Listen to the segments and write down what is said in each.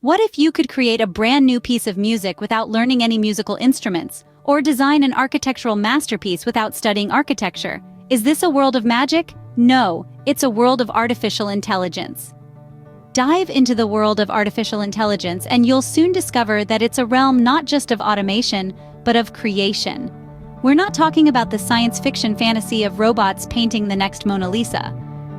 What if you could create a brand new piece of music without learning any musical instruments, or design an architectural masterpiece without studying architecture? Is this a world of magic? No, it's a world of artificial intelligence. Dive into the world of artificial intelligence and you'll soon discover that it's a realm not just of automation, but of creation. We're not talking about the science fiction fantasy of robots painting the next Mona Lisa.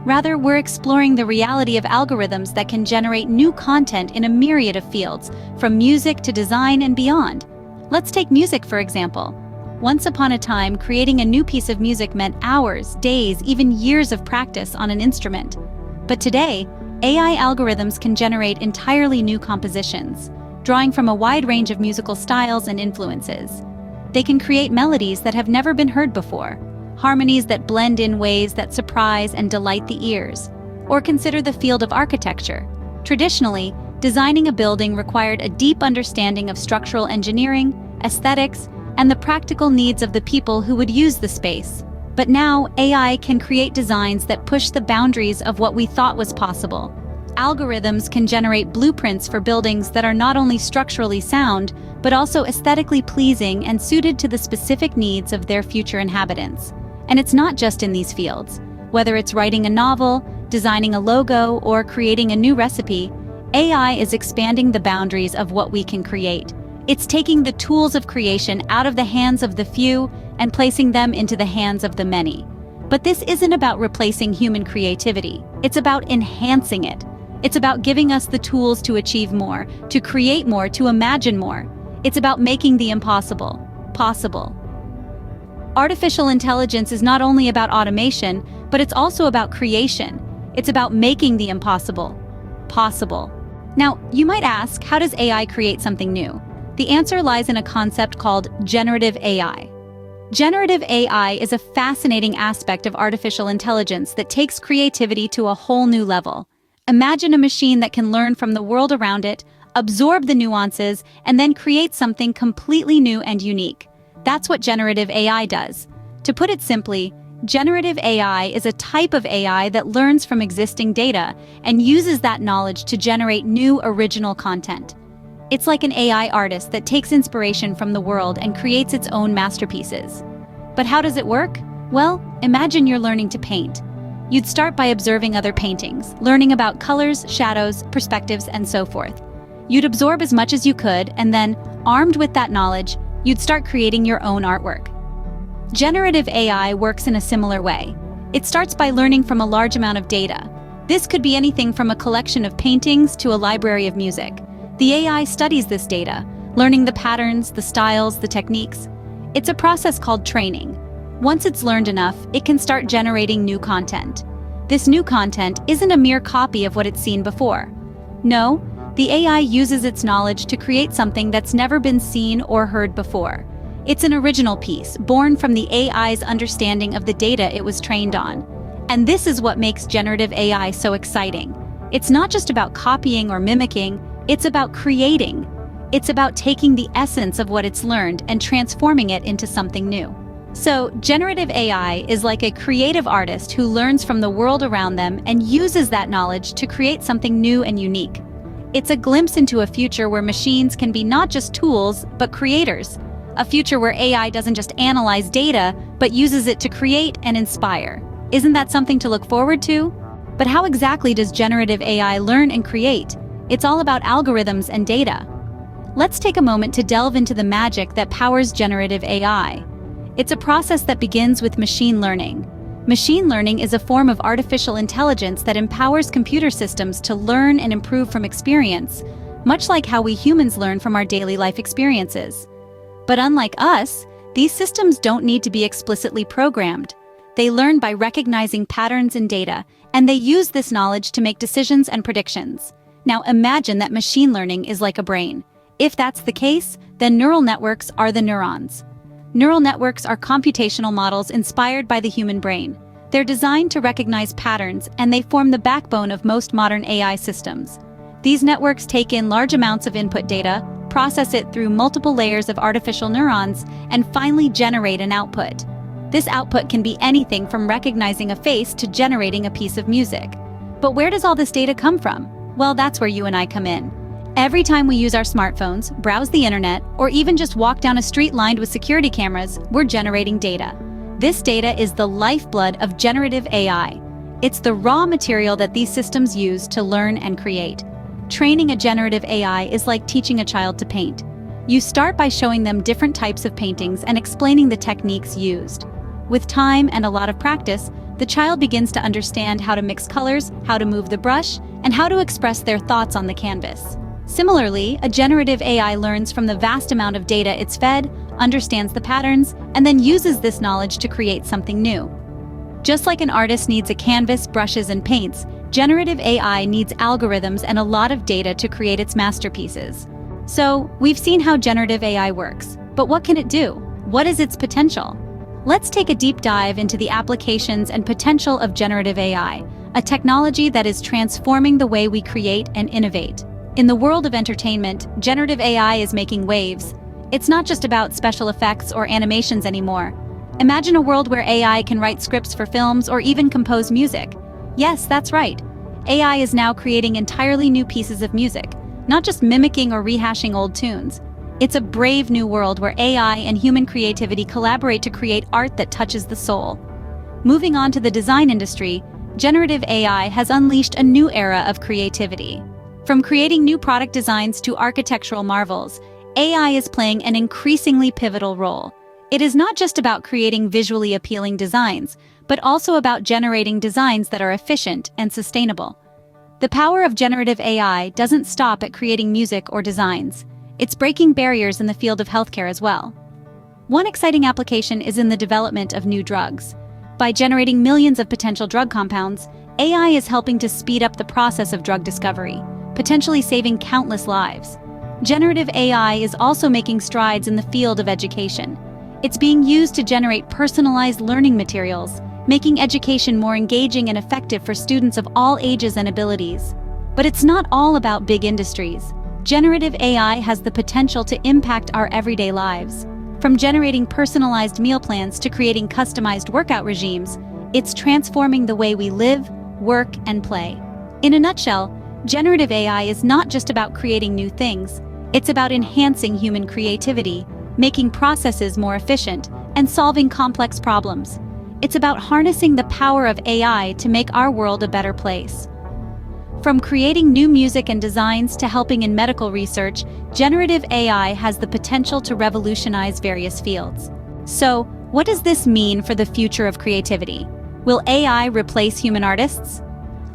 Rather, we're exploring the reality of algorithms that can generate new content in a myriad of fields, from music to design and beyond. Let's take music, for example. Once upon a time, creating a new piece of music meant hours, days, even years of practice on an instrument. But today, AI algorithms can generate entirely new compositions, drawing from a wide range of musical styles and influences. They can create melodies that have never been heard before, harmonies that blend in ways that surprise and delight the ears. Or consider the field of architecture. Traditionally, designing a building required a deep understanding of structural engineering, aesthetics, and the practical needs of the people who would use the space. But now, AI can create designs that push the boundaries of what we thought was possible. Algorithms can generate blueprints for buildings that are not only structurally sound, but also aesthetically pleasing and suited to the specific needs of their future inhabitants. And it's not just in these fields. Whether it's writing a novel, designing a logo, or creating a new recipe, AI is expanding the boundaries of what we can create. It's taking the tools of creation out of the hands of the few and placing them into the hands of the many. But this isn't about replacing human creativity. It's about enhancing it. It's about giving us the tools to achieve more, to create more, to imagine more. It's about making the impossible possible. Artificial intelligence is not only about automation, but it's also about creation. It's about making the impossible possible. Now, you might ask, how does AI create something new? The answer lies in a concept called generative AI. Generative AI is a fascinating aspect of artificial intelligence that takes creativity to a whole new level. Imagine a machine that can learn from the world around it, absorb the nuances, and then create something completely new and unique. That's what generative AI does. To put it simply, generative AI is a type of AI that learns from existing data and uses that knowledge to generate new original content. It's like an AI artist that takes inspiration from the world and creates its own masterpieces. But how does it work? Well, imagine you're learning to paint. You'd start by observing other paintings, learning about colors, shadows, perspectives, and so forth. You'd absorb as much as you could, and then, armed with that knowledge, you'd start creating your own artwork. Generative AI works in a similar way. It starts by learning from a large amount of data. This could be anything from a collection of paintings to a library of music. The AI studies this data, learning the patterns, the styles, the techniques. It's a process called training. Once it's learned enough, it can start generating new content. This new content isn't a mere copy of what it's seen before. No, the AI uses its knowledge to create something that's never been seen or heard before. It's an original piece, born from the AI's understanding of the data it was trained on. And this is what makes generative AI so exciting. It's not just about copying or mimicking, it's about creating. It's about taking the essence of what it's learned and transforming it into something new. So, generative AI is like a creative artist who learns from the world around them and uses that knowledge to create something new and unique. It's a glimpse into a future where machines can be not just tools, but creators. A future where AI doesn't just analyze data, but uses it to create and inspire. Isn't that something to look forward to? But how exactly does generative AI learn and create? It's all about algorithms and data. Let's take a moment to delve into the magic that powers generative AI. It's a process that begins with machine learning. Machine learning is a form of artificial intelligence that empowers computer systems to learn and improve from experience, much like how we humans learn from our daily life experiences. But unlike us, these systems don't need to be explicitly programmed. They learn by recognizing patterns in data, and they use this knowledge to make decisions and predictions. Now imagine that machine learning is like a brain. If that's the case, then neural networks are the neurons. Neural networks are computational models inspired by the human brain. They're designed to recognize patterns, and they form the backbone of most modern AI systems. These networks take in large amounts of input data, process it through multiple layers of artificial neurons, and finally generate an output. This output can be anything from recognizing a face to generating a piece of music. But where does all this data come from? Well, that's where you and I come in. Every time we use our smartphones, browse the internet, or even just walk down a street lined with security cameras, we're generating data. This data is the lifeblood of generative AI. It's the raw material that these systems use to learn and create. Training a generative AI is like teaching a child to paint. You start by showing them different types of paintings and explaining the techniques used. With time and a lot of practice, the child begins to understand how to mix colors, how to move the brush, and how to express their thoughts on the canvas. Similarly, a generative AI learns from the vast amount of data it's fed, understands the patterns, and then uses this knowledge to create something new. Just like an artist needs a canvas, brushes, and paints, generative AI needs algorithms and a lot of data to create its masterpieces. So, we've seen how generative AI works, but what can it do? What is its potential? Let's take a deep dive into the applications and potential of generative AI, a technology that is transforming the way we create and innovate. In the world of entertainment, generative AI is making waves. It's not just about special effects or animations anymore. Imagine a world where AI can write scripts for films or even compose music. Yes, that's right. AI is now creating entirely new pieces of music, not just mimicking or rehashing old tunes. It's a brave new world where AI and human creativity collaborate to create art that touches the soul. Moving on to the design industry, generative AI has unleashed a new era of creativity. From creating new product designs to architectural marvels, AI is playing an increasingly pivotal role. It is not just about creating visually appealing designs, but also about generating designs that are efficient and sustainable. The power of generative AI doesn't stop at creating music or designs. It's breaking barriers in the field of healthcare as well. One exciting application is in the development of new drugs. By generating millions of potential drug compounds, AI is helping to speed up the process of drug discovery, potentially saving countless lives. Generative AI is also making strides in the field of education. It's being used to generate personalized learning materials, making education more engaging and effective for students of all ages and abilities. But it's not all about big industries. Generative AI has the potential to impact our everyday lives. From generating personalized meal plans to creating customized workout regimes, it's transforming the way we live, work, and play. In a nutshell, generative AI is not just about creating new things. It's about enhancing human creativity, making processes more efficient, and solving complex problems. It's about harnessing the power of AI to make our world a better place. From creating new music and designs to helping in medical research, generative AI has the potential to revolutionize various fields. So, what does this mean for the future of creativity? Will AI replace human artists?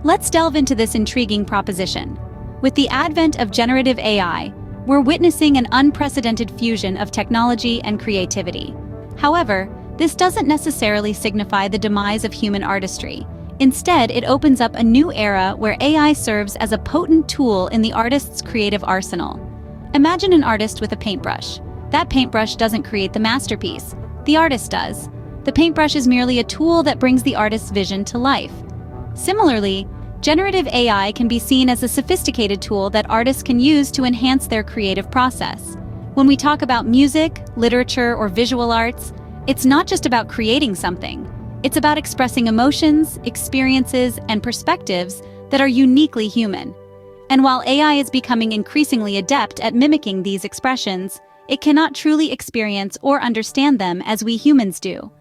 Let's delve into this intriguing proposition. With the advent of generative AI, we're witnessing an unprecedented fusion of technology and creativity. However, this doesn't necessarily signify the demise of human artistry. Instead, it opens up a new era where AI serves as a potent tool in the artist's creative arsenal. Imagine an artist with a paintbrush. That paintbrush doesn't create the masterpiece. The artist does. The paintbrush is merely a tool that brings the artist's vision to life. Similarly, generative AI can be seen as a sophisticated tool that artists can use to enhance their creative process. When we talk about music, literature, or visual arts, it's not just about creating something. It's about expressing emotions, experiences, and perspectives that are uniquely human. And while AI is becoming increasingly adept at mimicking these expressions, it cannot truly experience or understand them as we humans do.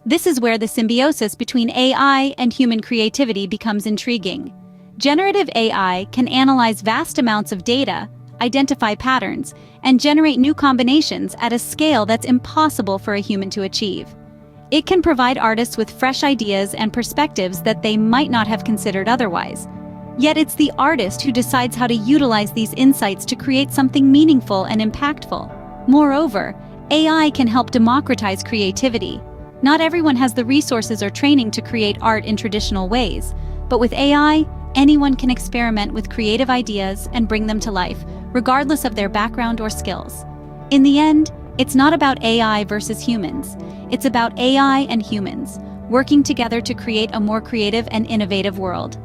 This is where the symbiosis between AI and human creativity becomes intriguing. Generative AI can analyze vast amounts of data, identify patterns, and generate new combinations at a scale that's impossible for a human to achieve. It can provide artists with fresh ideas and perspectives that they might not have considered otherwise. Yet it's the artist who decides how to utilize these insights to create something meaningful and impactful. Moreover, AI can help democratize creativity. Not everyone has the resources or training to create art in traditional ways, but with AI, anyone can experiment with creative ideas and bring them to life, regardless of their background or skills. In the end, it's not about AI versus humans. It's about AI and humans, working together to create a more creative and innovative world.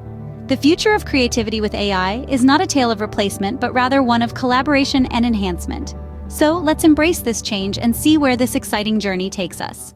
The future of creativity with AI is not a tale of replacement, but rather one of collaboration and enhancement. So let's embrace this change and see where this exciting journey takes us.